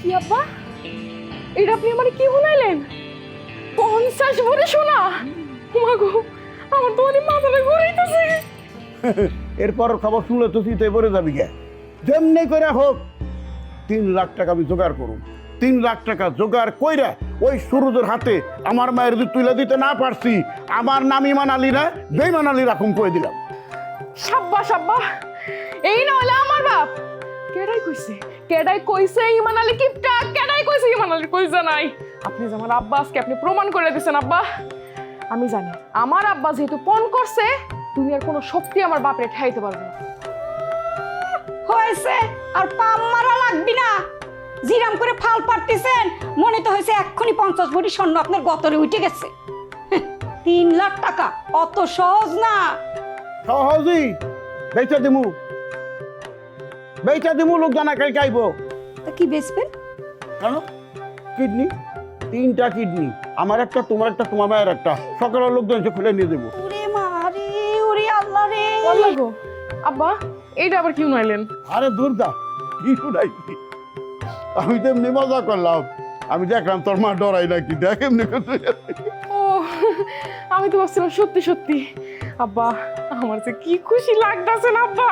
কি আব্বা, এটা আপনি আমার কি শুনাইলেন? 50 ভরি সোনা? মাগো, আমার তো অনেক মাথাটা ঘুরাইতেছে। এরপর খবর শুনলে তো তুই পড়ে যাবি গে। যেমনি করে হোক 3 লাখ টাকা আমি জোগাড় করুন। 3 লাখ টাকা জোগাড় কইরা ওই সুরুজের হাতে আমার মায়ের যদি তুলে দিতে না পারছি, আমার নাম ইমান আলী না বেইমান আলী রাখুন কই দিলাম। সাব্বাস আব্বা, এই না হলে আমার বাপ। কেডাই কইছে? কেডাই কইছে ইমান আলী কিপটা? কেডাই কইছে ইমান আলী কইছে নাই? আপনি যে আমার আব্বা, আজকে আপনি প্রমাণ করে দিয়েছেন আব্বা। আমি জানি আমার আব্বা যেহেতু পণ করছে, দুনিয়ার কোনো শক্তি আমার বাপরে ঠাইতে পারবে না। হয়েছে, আর পাম মারা লাগবি না। জিরাম করে ফাল পারতেছেন, মনে তো হয়েছে এক্ষুনি 50 ভরি স্বর্ণ আপনার গতরে উঠে গেছে। 3 লাখ টাকা অত সহজ না। সহজই বেচা দিমু, বেচা দিমু, লোক জানা কালকে আইব। তা কি বেচবেন? কেন? কিডনি, 3টা কিডনি, আমার একটা, তোমার একটা, তোমার মায়ের একটা। সকালের লোকজন এসে খুলে নিয়ে দেবো। ওরে মারে, ওরে আল্লাহ রে। বললা গো আব্বা, এইটা আবার কি শুনাইলেন? আরে দুর্দা, কি শুনাইছি? আমি তো এমনি মজা করলাম। আমি দেখলাম তোর মা ডরাই নাকি, দেখ এমনি করতে। ও, আমি তো ভাবছিলাম সত্যি সত্যি। আব্বা, আমার যে কি খুশি লাগতাছে না আব্বা।